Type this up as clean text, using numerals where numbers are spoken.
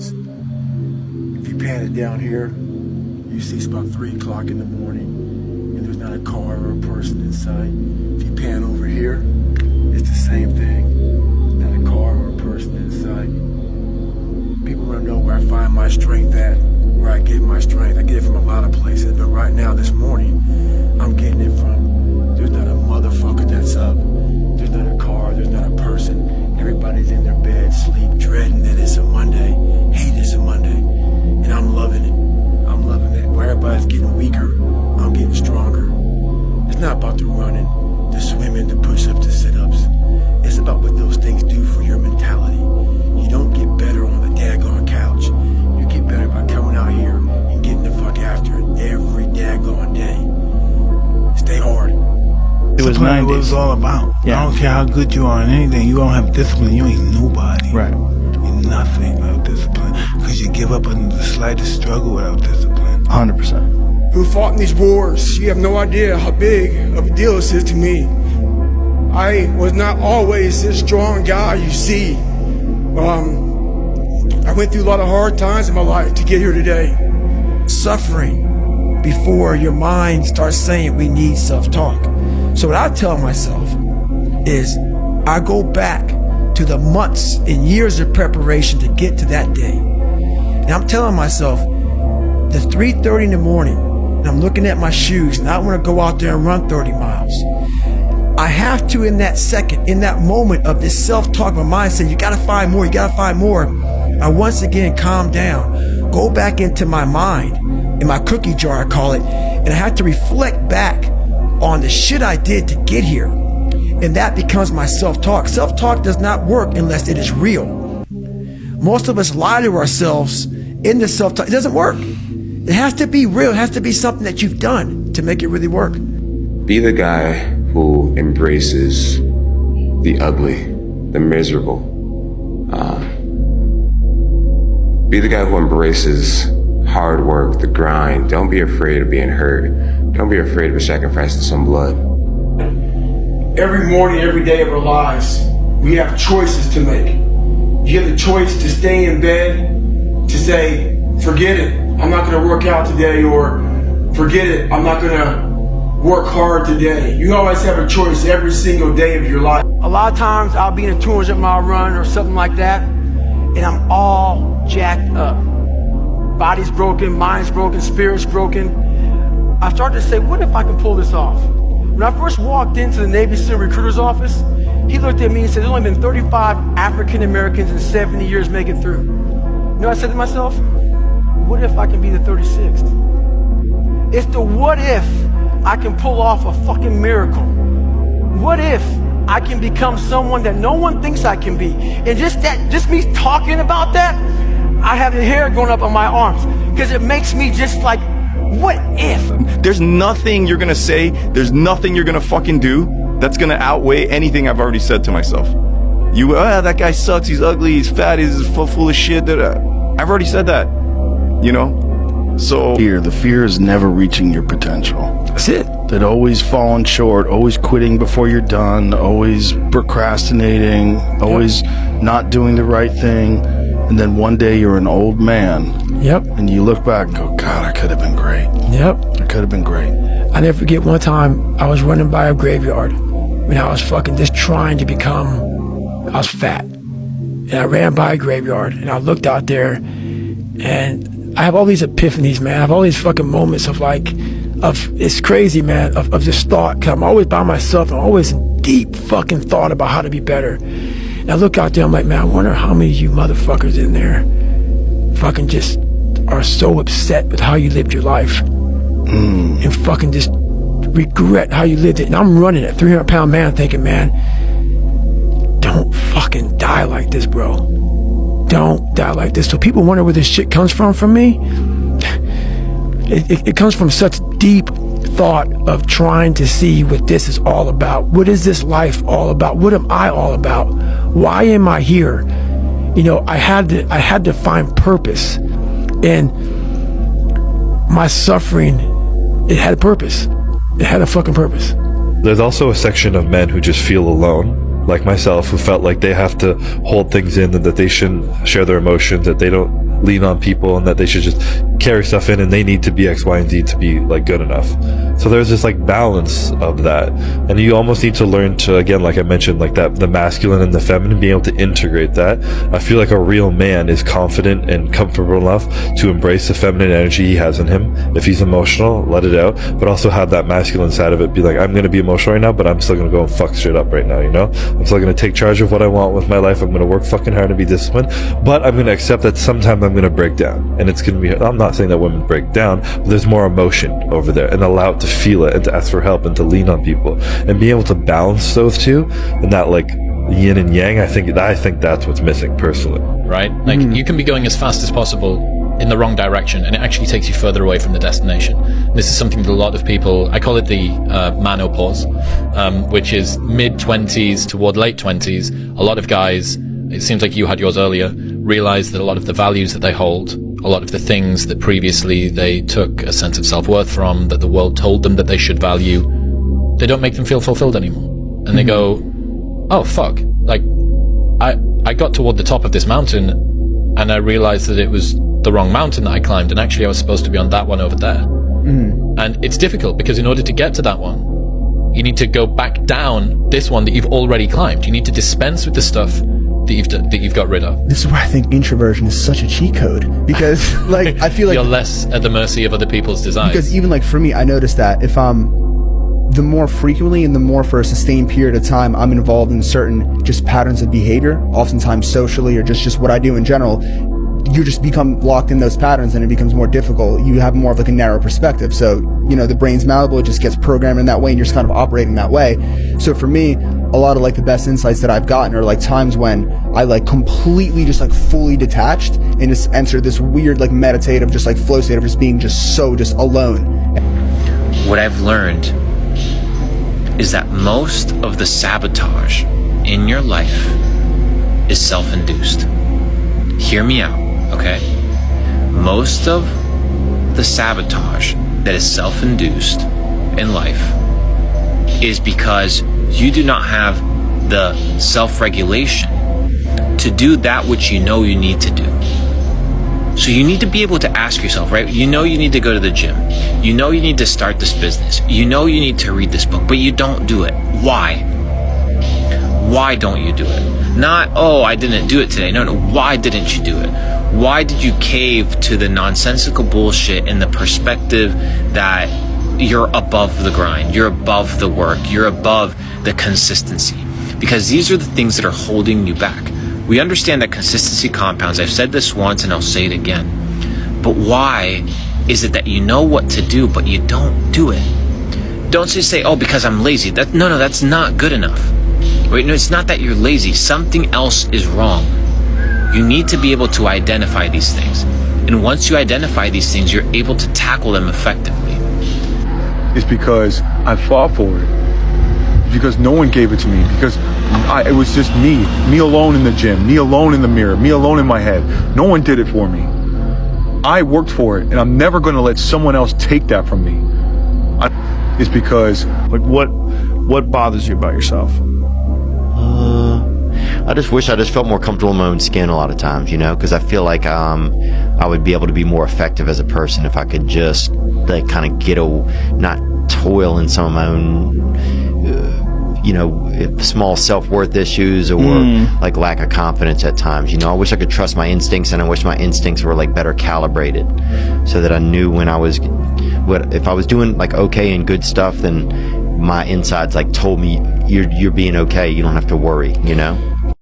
roads. If you pan it down here, you see it's about 3 o'clock in the morning and there's not a car or a person in sight. If you pan over here, it's the same thing. Not a car or a person in sight. People want to know where I find my strength at, where I get my strength. I get it from a lot of places, but right now, this morning, I'm getting it from, there's not a motherfucker that's up. There's not a car, there's not a person. Everybody's in their bed, sleep, dreading that it's a Monday, hate it's a Monday. And I'm loving it. I'm loving it. Where everybody's getting weaker, I'm getting stronger. It's not about the running, the swimming, the push-ups, the sit-ups. It's about what those things do for your mentality. You don't get better on the daggone couch. You get better by coming out here and getting the fuck after it every daggone day. Stay hard. It was 90s. What it's all about. Yeah. I don't care how good you are in anything. You don't have discipline. You ain't nobody. Right. You're nothing without discipline. Because you give up under the slightest struggle without discipline. 100%. Who fought in these wars? You have no idea how big of a deal this is to me. I was not always this strong guy you see. I went through a lot of hard times in my life to get here today. Suffering before your mind starts saying we need self-talk. So what I tell myself is I go back to the months and years of preparation to get to that day. And I'm telling myself, the 3:30 in the morning, and I'm looking at my shoes, and I want to go out there and run 30 miles. I have to, in that second, in that moment of this self-talk, my mind saying, you gotta find more, you gotta find more. I once again calm down, go back into my mind, in my cookie jar I call it, and I have to reflect back on the shit I did to get here. And that becomes my self-talk. Self-talk does not work unless it is real. Most of us lie to ourselves in the self-talk. It doesn't work. It has to be real. It has to be something that you've done to make it really work. Be the guy who embraces the ugly, the miserable. Be the guy who embraces hard work, the grind. Don't be afraid of being hurt. Don't be afraid of sacrificing some blood. Every morning, every day of our lives, we have choices to make. You have the choice to stay in bed, to say, forget it, I'm not gonna work out today, or forget it, I'm not gonna work hard today. You always have a choice every single day of your life. A lot of times I'll be in a 200-mile run or something like that, and I'm all jacked up. Body's broken, mind's broken, spirit's broken. I started to say, what if I can pull this off? When I first walked into the Navy SEAL recruiter's office, he looked at me and said, there's only been 35 African Americans in 70 years make it through. You know what I said to myself? What if I can be the 36th? It's the what if I can pull off a fucking miracle. What if I can become someone that no one thinks I can be? And just me talking about that, I have the hair going up on my arms because it makes me just like, what if? There's nothing you're gonna say, there's nothing you're gonna fucking do that's gonna outweigh anything I've already said to myself. That guy sucks, he's ugly, he's fat, he's full of shit. I've already said that, you know? So The fear is never reaching your potential. That's it. That always falling short, always quitting before you're done, always procrastinating, always not doing the right thing. And then one day you're an old man. Yep. And you look back and go, God, I could have been great. Yep. I could have been great. I never forget one time I was running by a graveyard when I was fucking just trying to become, I was fat. And I ran by a graveyard and I looked out there and I have all these epiphanies, man. I have all these fucking moments of it's crazy, man, of just thought. Cause I'm always by myself. I'm always in deep fucking thought about how to be better. And I look out there, I'm like, man, I wonder how many of you motherfuckers in there fucking just are so upset with how you lived your life and fucking just regret how you lived it. And I'm running a 300-pound man thinking, man, don't fucking die like this, bro. Don't die like this. So people wonder where this shit comes from me. It comes from such deep thought of trying to see what this is all about. What is this life all about? What am I all about? Why am I here? You know, I had to find purpose. And my suffering, it had a purpose. It had a fucking purpose. There's also a section of men who just feel alone, like myself, who felt like they have to hold things in and that they shouldn't share their emotions, that they don't lean on people and that they should just carry stuff in and they need to be X, Y, and Z to be like good enough. So there's this like balance of that, and you almost need to learn to, again, like I mentioned, like that, the masculine and the feminine, being able to integrate that. I feel like a real man is confident and comfortable enough to embrace the feminine energy he has in him. If he's emotional, let it out, but also have that masculine side of it, be like, I'm going to be emotional right now, but I'm still going to go and fuck shit up right now, you know? I'm still going to take charge of what I want with my life. I'm going to work fucking hard and be disciplined, but I'm going to accept that sometimes I'm going to break down, and it's going to be, I'm not saying that women break down, but there's more emotion over there, and allow it to feel it and to ask for help and to lean on people and be able to balance those two, and that like yin and yang. I think that's what's missing personally. Right? Like you can be going as fast as possible in the wrong direction, and it actually takes you further away from the destination. This is something that a lot of people, I call it the menopause, which is mid-20s toward late 20s. A lot of guys, it seems like you had yours earlier, realize that a lot of the values that they hold, a lot of the things that previously they took a sense of self-worth from, that the world told them that they should value, they don't make them feel fulfilled anymore. And they go, oh fuck, like I got toward the top of this mountain and I realized that it was the wrong mountain that I climbed, and actually I was supposed to be on that one over there. And it's difficult because in order to get to that one, you need to go back down this one that you've already climbed. You need to dispense with the stuff that you've got rid of. This is where I think introversion is such a cheat code, because like I feel like you're less at the mercy of other people's desires. Because even like for me, I noticed that if the more frequently and the more for a sustained period of time I'm involved in certain just patterns of behavior, oftentimes socially or just what I do in general, you just become locked in those patterns and it becomes more difficult. You have more of like a narrow perspective. So, you know, the brain's malleable, it just gets programmed in that way and you're just kind of operating that way. So for me, a lot of like the best insights that I've gotten are like times when I like completely just like fully detached and just enter this weird like meditative just like flow state of just being just alone. What I've learned is that most of the sabotage in your life is self-induced. Hear me out, okay? Most of the sabotage that is self-induced in life is because you do not have the self-regulation to do that which you know you need to do. So you need to be able to ask yourself, right? You know you need to go to the gym. You know you need to start this business. You know you need to read this book, but you don't do it. Why? Why don't you do it? Not, oh, I didn't do it today. No, why didn't you do it? Why did you cave to the nonsensical bullshit and the perspective that you're above the grind, you're above the work, you're above the consistency? Because these are the things that are holding you back. We understand that consistency compounds. I've said this once and I'll say it again. But why is it that you know what to do, but you don't do it? Don't just say, oh, because I'm lazy. No, that's not good enough. Right? No, it's not that you're lazy. Something else is wrong. You need to be able to identify these things. And once you identify these things, you're able to tackle them effectively. It's because I fought for it. Because no one gave it to me. Because it was just me alone in the gym, me alone in the mirror, me alone in my head. No one did it for me. I worked for it, and I'm never going to let someone else take that from me. It's because, like, what bothers you about yourself? I just wish I just felt more comfortable in my own skin a lot of times, you know, because I feel like I would be able to be more effective as a person if I could just like kind of not toil in some of my own small self-worth issues or like lack of confidence at times. You know, I wish I could trust my instincts, and I wish my instincts were like better calibrated so that I knew when if I was doing like okay and good stuff, then my insides like told me you're being okay, you don't have to worry, you know?